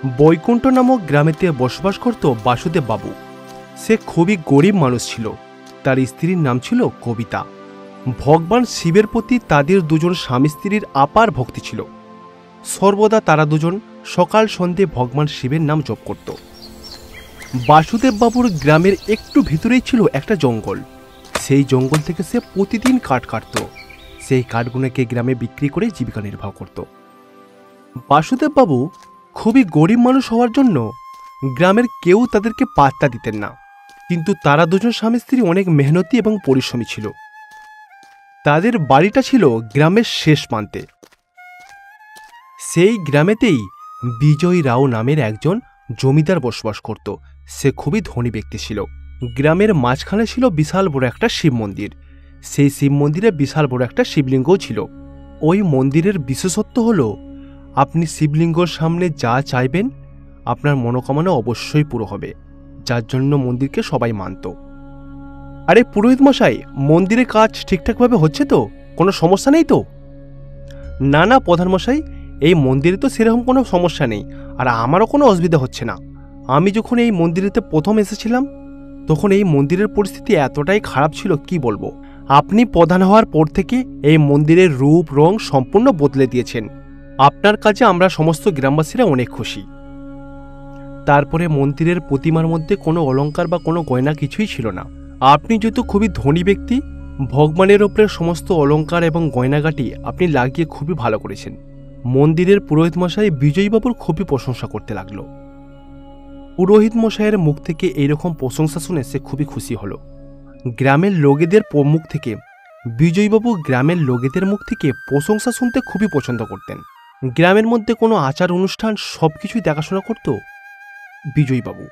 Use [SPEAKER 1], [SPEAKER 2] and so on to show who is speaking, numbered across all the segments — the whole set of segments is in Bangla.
[SPEAKER 1] বৈকুণ্ঠ নামক গ্রামেতে বসবাস করত বাসুদেব বাবু। সে খুবই গরিব মানুষ ছিল। তার স্ত্রীর নাম ছিল কবিতা। ভগবান শিবের প্রতি তাদের দুজন স্বামী স্ত্রীর আপার ভক্তি ছিল। সর্বদা তারা দুজন সকাল সন্ধে ভগবান শিবের নাম জপ করত। বাসুদেব বাবুর গ্রামের একটু ভিতরেই ছিল একটা জঙ্গল। সেই জঙ্গল থেকে সে প্রতিদিন কাঠ কাটত। সেই কাঠগুলোকে গ্রামে বিক্রি করে জীবিকা নির্বাহ করত। বাসুদেব বাবু খুবই গরিব মানুষ হওয়ার জন্য গ্রামের কেউ তাদেরকে পাত্তা দিতেন না। কিন্তু তারা দুজন স্বামী স্ত্রী অনেক মেহনতি এবং পরিশ্রমী ছিল। তাদের বাড়িটা ছিল গ্রামের শেষ প্রান্তে। সেই গ্রামেতেই বিজয় রাও নামের একজন জমিদার বসবাস করত। সে খুবই ধনী ব্যক্তি ছিল। গ্রামের মাঝখানে ছিল বিশাল বড় একটা শিব মন্দির। সেই শিব মন্দিরে বিশাল বড় একটা শিবলিঙ্গও ছিল। ওই মন্দিরের বিশেষত্ব হলো আপনি শিবলিঙ্গর সামনে যা চাইবেন আপনার মনোকামনা অবশ্যই পুরো হবে, যার জন্য মন্দিরকে সবাই মানত। আরে পুরোহিত মশাই, মন্দিরের কাজ ঠিকঠাকভাবে হচ্ছে তো? কোনো সমস্যা নেই তো? না না প্রধান মশাই, এই মন্দিরে তো সেরকম কোনো সমস্যা নেই, আর আমারও কোনো অসুবিধা হচ্ছে না। আমি যখন এই মন্দিরেতে প্রথম এসেছিলাম তখন এই মন্দিরের পরিস্থিতি এতটাই খারাপ ছিল কি বলবো। আপনি প্রধান হওয়ার পর থেকে এই মন্দিরের রূপ রং সম্পূর্ণ বদলে দিয়েছেন। আপনার কাজে আমরা সমস্ত গ্রামবাসীরা অনেক খুশি। তারপরে মন্দিরের প্রতিমার মধ্যে কোনো অলংকার বা কোনো গয়না কিছুই ছিল না। আপনি যেহেতু খুবই ধনী ব্যক্তি, ভগবানের ওপরে সমস্ত অলংকার এবং গয়নাগাটি আপনি লাগিয়ে খুবই ভালো করেছেন। মন্দিরের পুরোহিত মশাই বিজয়বাবুর খুবই প্রশংসা করতে লাগলো। পুরোহিত মশাইয়ের মুখ থেকে এইরকম প্রশংসা শুনে সে খুবই খুশি হলো। গ্রামের লোকেদের মুখ থেকে বিজয়বাবু গ্রামের লোকেদের মুখ থেকে প্রশংসা শুনতে খুবই পছন্দ করতেন। গ্রামের মধ্যে কোনো আচার অনুষ্ঠান সবকিছুই দেখাশোনা করত বিজয়বাবু।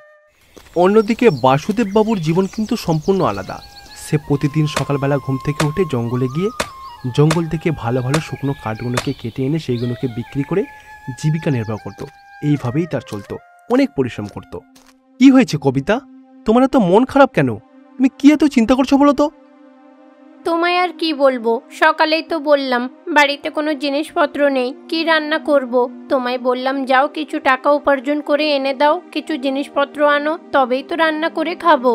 [SPEAKER 1] অন্যদিকে বাসুদেব বাবুর জীবন কিন্তু সম্পূর্ণ আলাদা। সে প্রতিদিন সকালবেলা ঘুম থেকে উঠে জঙ্গলে গিয়ে জঙ্গল থেকে ভালো ভালো শুকনো কাঠগুলোকে কেটে এনে সেইগুলোকে বিক্রি করে জীবিকা নির্বাহ করত। এইভাবেই তার চলত, অনেক পরিশ্রম করত। কি হয়েছে কবিতা, তোমার এত মন খারাপ কেন? তুমি কি এত চিন্তা করছো বলো তো?
[SPEAKER 2] তোমায় আর কি বলবো, সকালেই তো বললাম বাড়িতে কোনো জিনিসপত্র নেই, কি রান্না করব। তোমায় বললাম যাও কিছু টাকা উপার্জন করে এনে দাও, কিছু জিনিসপত্র আনো, তবেই তো রান্না করে খাবো।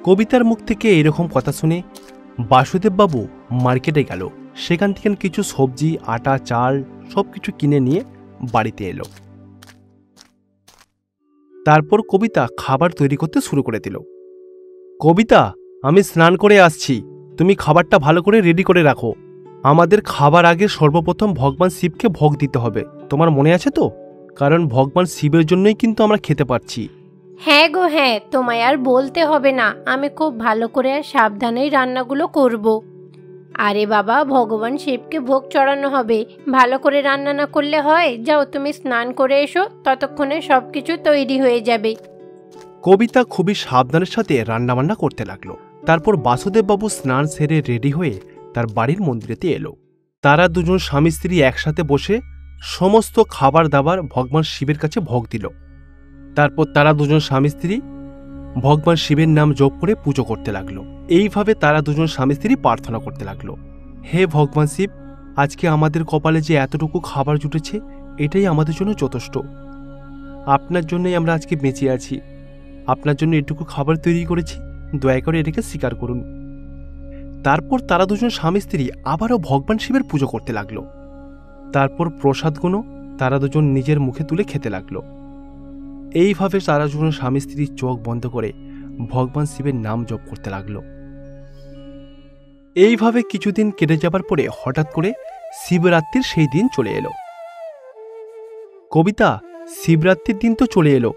[SPEAKER 1] কবিতার মুখ থেকে এরকম কথা শুনে বাসুদেব বাবু মার্কেটে গেল। সেখান থেকে কিছু সবজি, আটা, চাল সবকিছু কিনে নিয়ে বাড়িতে এলো। তারপর কবিতা খাবার তৈরি করতে শুরু করে দিল। কবিতা, আমি স্নান করে আসছি, তুমি খাবারটা ভালো করে রেডি করে রাখো। আমাদের খাবার আগে সর্বপ্রথম ভগবান শিবকে ভোগ দিতে হবে, তোমার মনে আছে তো? কারণ ভগবান শিবের জন্যই কিন্তু আমরা খেতে পারছি।
[SPEAKER 2] হ্যাঁ গো হ্যাঁ, তোমায় আর বলতে হবে না, আমি খুব ভালো করে আর সাবধানেই রান্নাগুলো করব। আরে বাবা, ভগবান শিবকে ভোগ চড়ানো হবে, ভালো করে রান্না না করলে হয়? যাও তুমি স্নান করে এসো, ততক্ষণে সব কিছু তৈরি হয়ে যাবে।
[SPEAKER 1] কবিতা খুবই সাবধানের সাথে রান্নাবান্না করতে লাগলো। তারপর বাসুদেব বাবু স্নান সেরে রেডি হয়ে তার বাড়ির মন্দিরেতে এলো। তারা দুজন স্বামী স্ত্রী একসাথে বসে সমস্ত খাবার দাবার ভগবান শিবের কাছে ভোগ দিল। তারপর তারা দুজন স্বামী স্ত্রী ভগবান শিবের নাম জপ করে পুজো করতে লাগলো। এইভাবে তারা দুজন স্বামী স্ত্রী প্রার্থনা করতে লাগলো, হে ভগবান শিব, আজকে আমাদের কপালে যে এতটুকু খাবার জুটেছে এটাই আমাদের জন্য যথেষ্ট। আপনার জন্যই আমরা আজকে বেঁচে আছি। আপনার জন্য এটুকু খাবার তৈরি করেছি, দয়া করে এটাকে স্বীকার করুন। তারপর তারা দুজন স্বামী স্ত্রী আবারও ভগবান শিবের পুজো করতে লাগলো। তারপর প্রসাদগুলো তারা দুজন নিজের মুখে তুলে খেতে লাগলো। এইভাবে তারা দুজন স্বামী স্ত্রী চোখ বন্ধ করে ভগবান শিবের নাম জপ করতে লাগলো। এইভাবে কিছুদিন কেটে যাবার পরে হঠাৎ করে শিবরাত্রির সেই দিন চলে এলো। কবিতা, শিবরাত্রির দিন তো চলে এলো।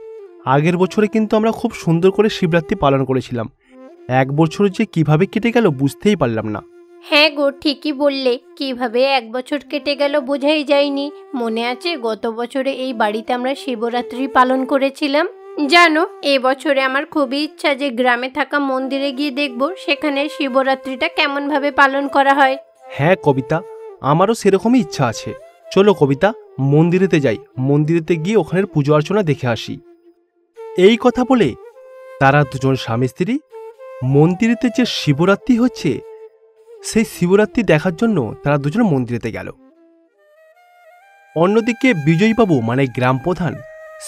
[SPEAKER 1] আগের বছরে কিন্তু আমরা খুব সুন্দর করে শিবরাত্রি পালন করেছিলাম। এক বছর যে কিভাবে কেটে গেল বুঝতেই পারলাম না।
[SPEAKER 2] হ্যাঁ গো, ঠিকই বললে, কিভাবে এক বছর কেটে গেল বোঝাই যায়নি। মনে আছে গত বছরে এই বাড়িতে আমরা শিবরাত্রি পালন করেছিলাম? জানো, এবছরে আমার খুবই ইচ্ছা যে গ্রামে থাকা মন্দিরে গিয়ে দেখব সেখানে শিবরাত্রিটা কেমনভাবে পালন করা হয়।
[SPEAKER 1] হ্যাঁ কবিতা, আমারও সেরকমই ইচ্ছা আছে। চলো কবিতা, মন্দিরেতে যাই, মন্দিরেতে গিয়ে ওখানের পুজো অর্চনা দেখে আসি। এই কথা বলে তারা দুজন স্বামী স্ত্রী মন্দিরেতে যে শিবরাত্রি হচ্ছে সেই শিবরাত্রি দেখার জন্য তারা দুজন মন্দিরেতে গেল। অন্যদিকে বিজয়বাবু মানে গ্রাম প্রধান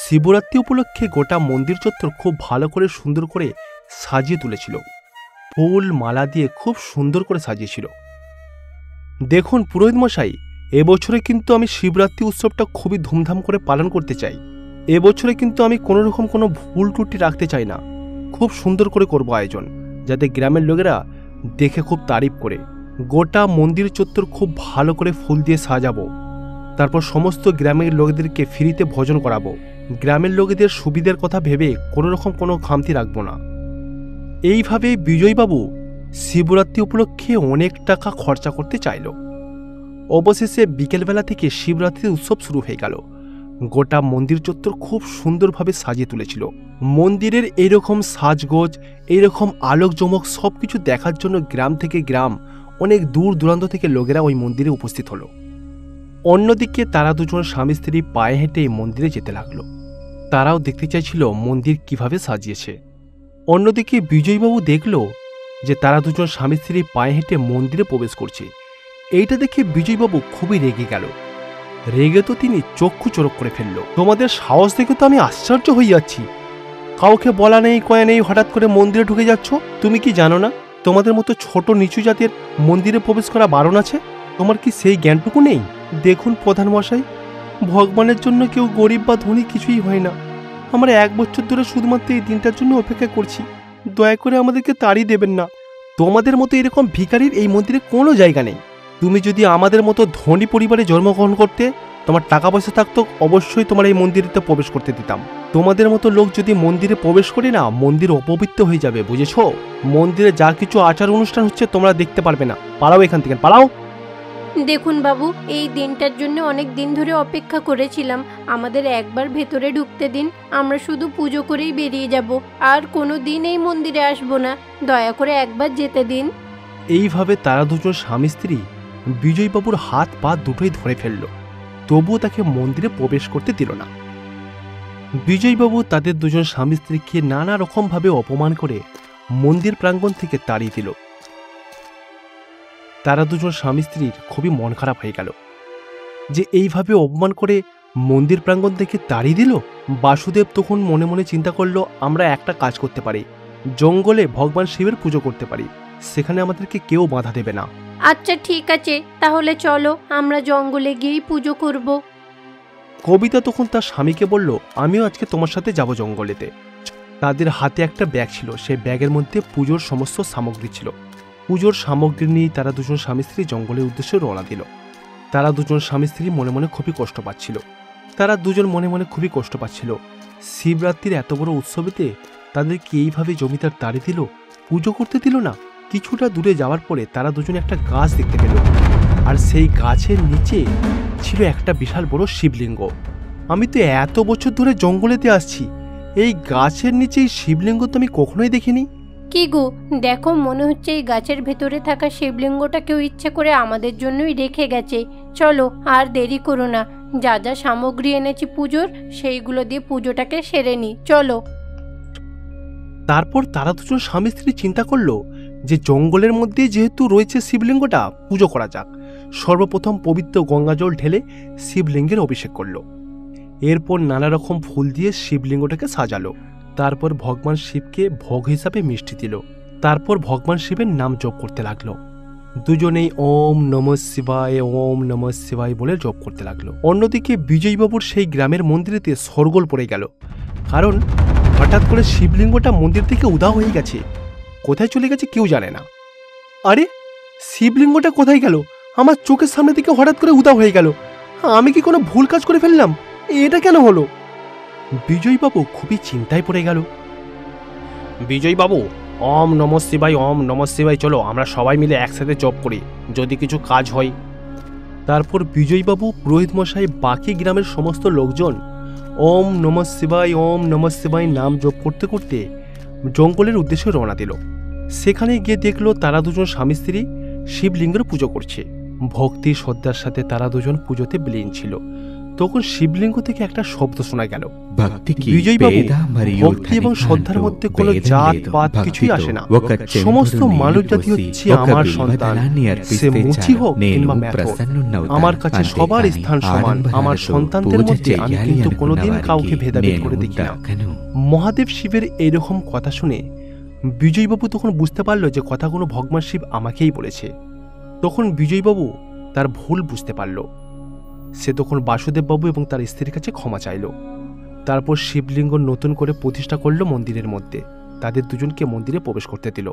[SPEAKER 1] শিবরাত্রি উপলক্ষে গোটা মন্দির চত্বর খুব ভালো করে সুন্দর করে সাজিয়ে তুলেছিল। ফুল মালা দিয়ে খুব সুন্দর করে সাজিয়েছিল। দেখুন পুরোহিত মশাই, এবছরে কিন্তু আমি শিবরাত্রি উৎসবটা খুবই ধুমধাম করে পালন করতে চাই। এবছরে কিন্তু আমি কোনো রকম কোনো ভুল ত্রুটি রাখতে চাই না। খুব সুন্দর করে করব আয়োজন, যাতে গ্রামের লোকেরা দেখে খুব তারিফ করে। গোটা মন্দির চত্বর খুব ভালো করে ফুল দিয়ে সাজাবো। তারপর সমস্ত গ্রামের লোকেদেরকে ফ্রিতে ভোজন করাবো। গ্রামের লোকেদের সুবিধার কথা ভেবে কোনো রকম কোনো খামতি রাখবো না। এইভাবে বিজয়বাবু শিবরাত্রি উপলক্ষে অনেক টাকা খরচা করতে চাইল। অবশেষে বিকেলবেলা থেকে শিবরাত্রির উৎসব শুরু হয়ে গেল। গোটা মন্দির চত্বর খুব সুন্দরভাবে সাজিয়ে তুলেছিল। মন্দিরের এইরকম সাজগোজ, এইরকম আলোক জমক সবকিছু দেখার জন্য গ্রাম থেকে গ্রাম, অনেক দূর দূরান্ত থেকে লোকেরা ওই মন্দিরে উপস্থিত হলো। অন্যদিকে তারা দুজন স্বামী স্ত্রী পায়ে হেঁটে মন্দিরে যেতে লাগলো। তারাও দেখতে চাইছিল মন্দির কিভাবে সাজিয়েছে। অন্যদিকে বিজয়বাবু দেখল যে তারা দুজন স্বামী স্ত্রী পায়ে হেঁটে মন্দিরে প্রবেশ করছে। এইটা দেখে বিজয়বাবু খুবই রেগে গেল। রেগে তো তিনি চক্ষু চড়ক করে ফেলল। তোমাদের সাহস দেখে তো আমি আশ্চর্য হয়ে যাচ্ছি। কাউকে বলা নেই কয়া নেই হঠাৎ করে মন্দিরে ঢুকে যাচ্ছ। তুমি কি জানো না তোমাদের মতো ছোট নিচু জাতের মন্দিরে প্রবেশ করা বারণ আছে? তোমার কি সেই জ্ঞানটুকু নেই? দেখুন প্রধান মশাই, ভগবানের জন্য কেউ গরিব বা ধনী কিছুই হয় না। আমরা 1 বছর ধরে শুধুমাত্র এই দিনটার জন্য অপেক্ষা করছি। দয়া করে আমাদেরকে তাড়িয়ে দেবেন না। তোমাদের মতো এরকম ভিখারির এই মন্দিরে কোনো জায়গা নেই। তুমি যদি আমাদের মতো ধনী পরিবারে জন্মগ্রহণ করতে, তোমার টাকা পয়সা থাকতো, অবশ্যই তোমার এই মন্দিরেতে প্রবেশ করতে দিতাম। তোমাদের মতো লোক যদি মন্দিরে প্রবেশ করে না, মন্দির অপবিত্র হয়ে যাবে, বুঝেছো? মন্দিরে যা কিছু আচার অনুষ্ঠান হচ্ছে তোমরা দেখতে পারবে না। পালাও এখান থেকে, পালাও।
[SPEAKER 2] দেখুন বাবু, এই দিনটার জন্য অনেক দিন ধরে অপেক্ষা করেছিলাম। আমাদের একবার ভেতরে ঢুকতে দিন। আমরা শুধু পুজো করেই বেরিয়ে যাব, আর কোনো দিন এই মন্দিরে আসবো না। দয়া করে একবার যেতে দিন।
[SPEAKER 1] এইভাবে তারা দুজন স্বামী স্ত্রী বিজয়বাবুর হাত পা দুটোই ধরে ফেলল, তবুও তাকে মন্দিরে প্রবেশ করতে দিল না। বিজয়বাবু তাদের দুজন স্বামী স্ত্রীকে নানা রকমভাবে অপমান করে মন্দির প্রাঙ্গণ থেকে তাড়িয়ে দিল। তারা দুজন স্বামী স্ত্রীর খুবই মন খারাপ হয়ে গেল যে এইভাবে অপমান করে মন্দির প্রাঙ্গণ থেকে তাড়িয়ে দিল। বাসুদেব তখন মনে মনে চিন্তা করলো, আমরা একটা কাজ করতে পারি, জঙ্গলে ভগবান শিবের পুজো করতে পারি, সেখানে আমাদেরকে কেউ বাধা দেবে না।
[SPEAKER 2] আচ্ছা ঠিক আছে, তাহলে চলো আমরা জঙ্গলে গিয়েই পুজো করব।
[SPEAKER 1] কবিতা তখন তার স্বামীকে বলল, আমিও আজকে তোমার সাথে যাব জঙ্গলেতে। তাদের হাতে একটা ব্যাগ ছিল, সেই ব্যাগের মধ্যে পুজোর সমস্ত সামগ্রী ছিল। পুজোর সামগ্রী নিয়ে তারা দুজন স্বামী স্ত্রী জঙ্গলের উদ্দেশ্যে রওনা দিল। তারা দুজন স্বামী স্ত্রী মনে মনে খুবই কষ্ট পাচ্ছিল। শিবরাত্রির এত বড় উৎসবেতে তাদেরকে এইভাবে জমিদার তাড়িয়ে দিল, পুজো করতে দিল না। কিছুটা দূরে যাওয়ার পরে তারা দুজন একটা গাছ দেখতে পেল, আর সেই গাছের নিচে ছিল একটা বিশাল বড় শিবলিঙ্গ। আমি তো এত বছর ধরে জঙ্গলেতে আসছি, এই গাছের নিচে এই শিবলিঙ্গ তো আমি কখনোই দেখিনি।
[SPEAKER 2] কি গো, দেখো মনে হচ্ছে এই গাছের ভেতরে থাকা শিবলিঙ্গটা কেউ ইচ্ছে করে আমাদের জন্যই রেখে গেছে। চলো আর দেরি করো না, যা যা সামগ্রী এনেছি পুজোর, সেইগুলো দিয়ে পুজোটাকে সেরে নি। চলো।
[SPEAKER 1] তারপর তারা দুজন স্বামী স্ত্রী চিন্তা করলো যে জঙ্গলের মধ্যে যেহেতু রয়েছে শিবলিঙ্গটা, পুজো করা যাক। সর্বপ্রথম পবিত্র গঙ্গাজল ঢেলে শিবলিঙ্গের অভিষেক করলো। এরপর নানা রকম ফুল দিয়ে শিবলিঙ্গটাকে সাজালো। তারপর ভগবান শিবকে ভোগ হিসাবে মিষ্টি দিল। তারপর ভগবান শিবের নাম জপ করতে লাগলো। দুজনেই ওম নমঃ শিবায়, ওম নমঃ শিবায় বলে জপ করতে লাগলো। অন্যদিকে বিজয়বাবুর সেই গ্রামের মন্দিরেতে শোরগোল পড়ে গেল, কারণ হঠাৎ করে শিবলিঙ্গটা মন্দির থেকে উধাও হয়ে গেছে। কোথায় চলে গেছে কেউ জানে না। আরে শিবলিঙ্গটা কোথায় গেল? আমার চোখের সামনে থেকে হঠাৎ করে উধাও হয়ে গেল। আমি কি কোনো ভুল কাজ করে ফেললাম? এটা কেন হলো? বিজয়বাবু খুবই চিন্তায় পড়ে গেল। বিজয়বাবু, ওম নমঃ শিবায়, ওম নমঃ শিবায়, চলো আমরা সবাই মিলে একসাথে জপ করি, যদি কিছু কাজ হয়। তারপর বিজয়বাবু, পুরোহিত মশাই, বাকি গ্রামের সমস্ত লোকজন ওম নমঃ শিবায়, ওম নমঃ শিবায় নাম জপ করতে করতে জঙ্গলের উদ্দেশ্যে রওনা দিল। সেখানে গিয়ে দেখলো তারা দুজন স্বামী স্ত্রী শিবলিঙ্গের পুজো করছে। ভক্তি শ্রদ্ধার সাথে তারা দুজন পুজোতে বিলীন ছিল। তখন শিবলিঙ্গ থেকে একটা শব্দ শোনা গেল।
[SPEAKER 3] భక్తికి
[SPEAKER 1] বিজয়বাবু,
[SPEAKER 3] పేద మరియు
[SPEAKER 1] ভক্তি এবং শ্রদ্ধার
[SPEAKER 3] ధనికాంటూ
[SPEAKER 1] মধ্যে কোনো
[SPEAKER 3] భేదం
[SPEAKER 1] জাত
[SPEAKER 3] లేదు.
[SPEAKER 1] পাত কিছুই
[SPEAKER 3] భక్తితో
[SPEAKER 1] আসে না।
[SPEAKER 3] ఒక చెంబుడు
[SPEAKER 1] সমস্ত
[SPEAKER 3] నీళ్లు
[SPEAKER 1] মানব জাতি
[SPEAKER 3] పోసి
[SPEAKER 1] হচ্ছে
[SPEAKER 3] ఒక
[SPEAKER 1] আমার
[SPEAKER 3] బిల్వ
[SPEAKER 1] সন্তান।
[SPEAKER 3] దళాన్ని
[SPEAKER 1] সে
[SPEAKER 3] అర్పిస్తే
[SPEAKER 1] মুচি
[SPEAKER 3] చాలు,
[SPEAKER 1] হোক
[SPEAKER 3] నేను
[SPEAKER 1] কিংবা ম্যাথর,
[SPEAKER 3] ప్రసన్నున్నవుతాను.
[SPEAKER 1] আমার কাছে সবার
[SPEAKER 3] అంతేకాని
[SPEAKER 1] স্থান সমান। আমার
[SPEAKER 3] ఆడంబరాలతో
[SPEAKER 1] সন্তানদের
[SPEAKER 3] పూజ
[SPEAKER 1] মধ্যে আমি
[SPEAKER 3] చెయ్యాలి
[SPEAKER 1] কিন্তু
[SPEAKER 3] అనుకున్న
[SPEAKER 1] কোনোদিন কাউকে
[SPEAKER 3] వారికి
[SPEAKER 1] ভেদাভেদ
[SPEAKER 3] నేను
[SPEAKER 1] করে দেখি না।
[SPEAKER 3] దక్కను.
[SPEAKER 1] মহাদেব শিবের এইরকম কথা শুনে বিজয়বাবু তখন বুঝতে পারল যে কথাগুলো ভগবান শিব আমাকেই বলেছে। তখন বিজয়বাবু তার ভুল বুঝতে পারল। সে তখন বাসুদেববাবু এবং তার স্ত্রীর কাছে ক্ষমা চাইল। তারপর শিবলিঙ্গ নতুন করে প্রতিষ্ঠা করল মন্দিরের মধ্যে। তাদের দুজনকে মন্দিরে প্রবেশ করতে দিল।